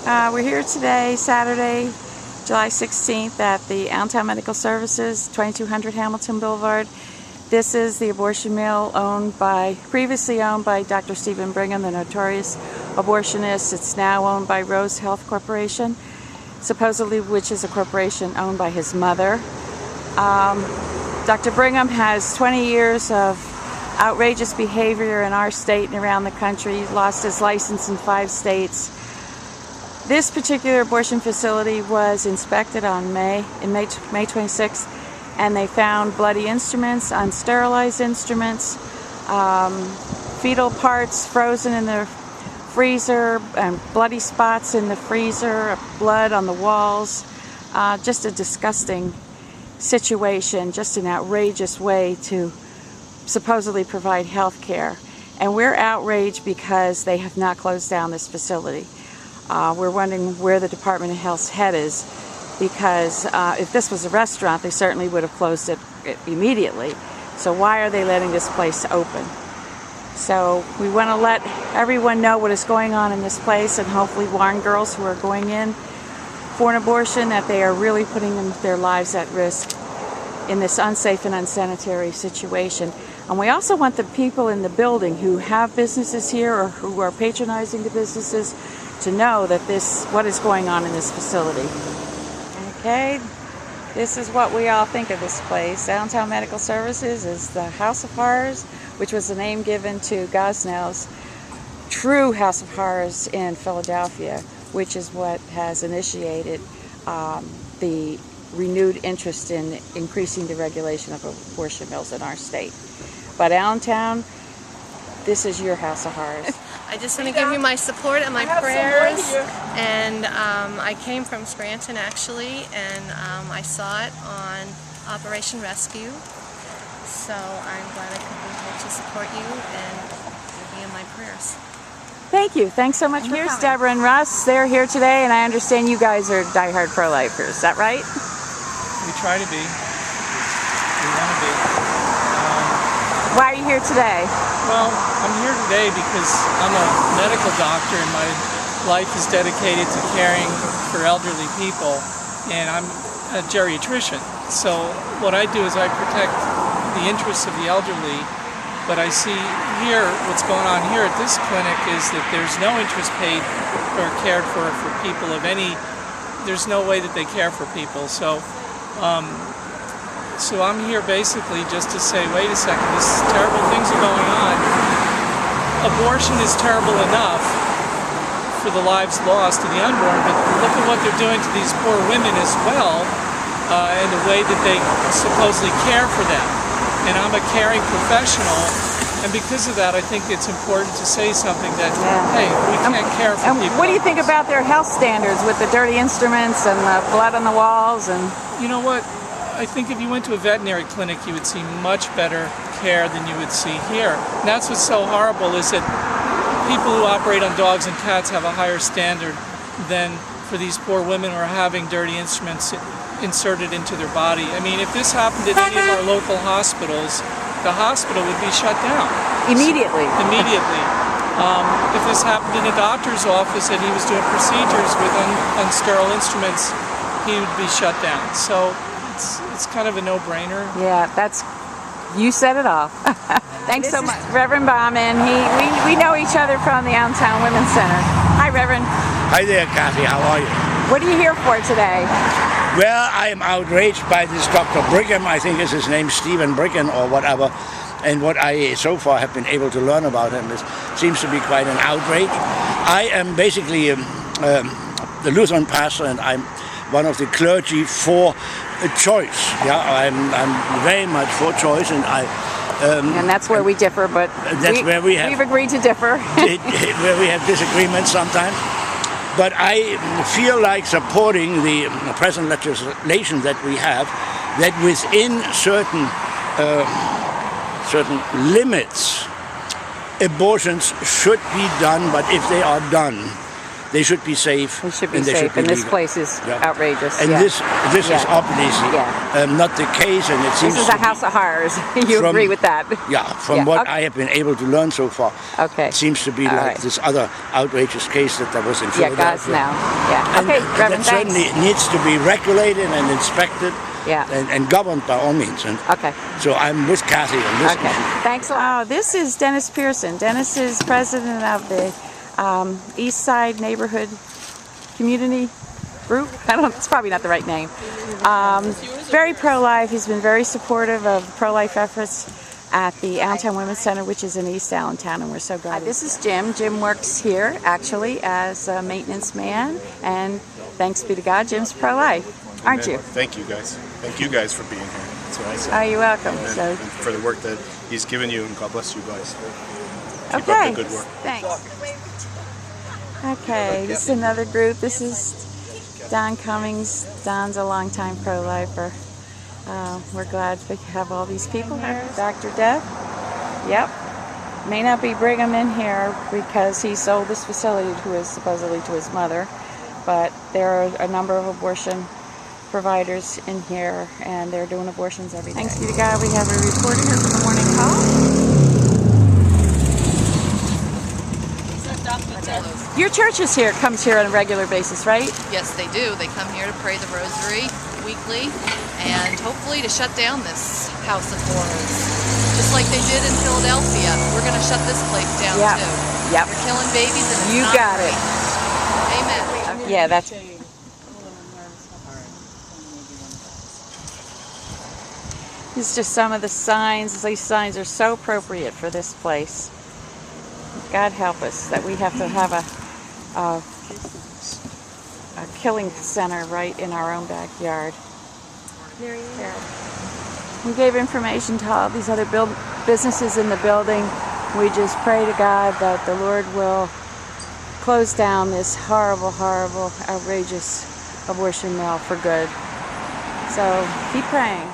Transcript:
We're here today, Saturday, July 16th at the Allentown Medical Services, 2200 Hamilton Boulevard. This is the abortion mill previously owned by Dr. Stephen Brigham, the notorious abortionist. It's now owned by Rose Health Corporation, supposedly which is a corporation owned by his mother. Dr. Brigham has 20 years of outrageous behavior in our state and around the country. He lost his license in 5 states. This particular abortion facility was inspected on May 26th, and they found bloody instruments, unsterilized instruments, fetal parts frozen in the freezer, and bloody spots in the freezer, blood on the walls. Just a disgusting situation, just an outrageous way to supposedly provide health care. And we're outraged because they have not closed down this facility. We're wondering where the Department of Health's head is, because if this was a restaurant, they certainly would have closed it immediately. So why are they letting this place open? So we want to let everyone know what is going on in this place, and hopefully warn girls who are going in for an abortion that they are really putting their lives at risk in this unsafe and unsanitary situation. And we also want the people in the building who have businesses here or who are patronizing the businesses to know that what is going on in this facility. Okay, this is what we all think of this place. Allentown Medical Services is the House of Horrors, which was the name given to Gosnell's true House of Horrors in Philadelphia, which is what has initiated the renewed interest in increasing the regulation of abortion mills in our state. But Allentown, this is your House of Horrors. I just want to give you my support and my prayers. And I came from Scranton actually, and I saw it on Operation Rescue. So I'm glad I could be here to support you and give you my prayers. Thank you. Thanks so much. Here's Deborah and Russ. They're here today, and I understand you guys are diehard pro-lifers. Is that right? We try to be. We want to be. Why are you here today? Well, I'm here today because I'm a medical doctor and my life is dedicated to caring for elderly people, and I'm a geriatrician. So what I do is I protect the interests of the elderly, but I see here what's going on here at this clinic is that there's no interest paid or cared for people of any, there's no way that they care for people. So I'm here basically just to say, wait a second, terrible things are going on. Abortion is terrible enough for the lives lost to the unborn, but look at what they're doing to these poor women as well, and the way that they supposedly care for them. And I'm a caring professional, and because of that, I think it's important to say something that, hey, we can't care for people. What do you think about their health standards with the dirty instruments and the blood on the walls? And you know what? I think if you went to a veterinary clinic, you would see much better care than you would see here. And that's what's so horrible, is that people who operate on dogs and cats have a higher standard than for these poor women who are having dirty instruments inserted into their body. I mean, if this happened at any of our local hospitals, the hospital would be shut down. Immediately. Immediately. If this happened in a doctor's office and he was doing procedures with unsterile instruments, he would be shut down. So it's kind of a no-brainer. Yeah, you said it all. Thanks so much. Reverend Bauman. We know each other from the Allentown Women's Center. Hi, Reverend. Hi there, Kathy. How are you? What are you here for today? Well, I am outraged by this Dr. Brigham, I think is his name, Stephen Brigham or whatever, and what I so far have been able to learn about him seems to be quite an outrage. I am basically the Lutheran pastor, and I'm one of the clergy for choice. Yeah, I'm very much for choice, and and that's where we differ, but we've agreed to differ. Where we have disagreements sometimes. But I feel like supporting the present legislation that we have, that within certain limits, abortions should be done, but if they are done, They should be safe. They should be and they safe. should be And this legal. place is Yeah. outrageous. And yeah. this is Yeah. obviously Yeah. not the case, and it seems This is to a house of horrors. You From- agree with that? Yeah, from Yeah, what okay. I have been able to learn so far, Okay. it seems to be All like right. this other outrageous case that there was in Yeah, Philadelphia. God's now. Yeah. And Okay, that Reverend, thanks. certainly needs to be regulated and inspected Yeah. and governed by all means. And Okay. so I'm with Kathy on this Okay. issue. Thanks a lot. Oh, this is Dennis Pearson. Dennis is president of the East Side Neighborhood Community Group. It's probably not the right name. Very pro-life. He's been very supportive of pro-life efforts at the Allentown Women's Center, which is in East Allentown, and we're so glad. This is Jim. Jim works here actually as a maintenance man, and thanks be to God, Jim's pro-life, aren't you? Thank you guys. Thank you guys for being here. That's what I say. Oh, you're welcome. And So, for the work that he's given you, and God bless you guys. Keep okay. up the good work. Thanks. Okay, this is another group. This is Don Cummings. Don's a longtime pro-lifer. We're glad to have all these people here. Dr. Deb. Yep. May not be Brigham in here because he sold this facility supposedly to his mother, but there are a number of abortion providers in here, and they're doing abortions every day. Thanks be to God, we have a reporter here from the morning call. Your church is here, comes here on a regular basis, right? Yes, they do. They come here to pray the rosary weekly and hopefully to shut down this house of horrors. Just like they did in Philadelphia. We're going to shut this place down Yep. too. Yep. They're killing babies and it's You not got right. it. Amen. Yeah, that's... These are just some of the signs. These signs are so appropriate for this place. God help us that we have to have a killing center right in our own backyard. We gave information to all these other businesses in the building. We just pray to God that the Lord will close down this horrible, horrible, outrageous abortion mill for good. So keep praying.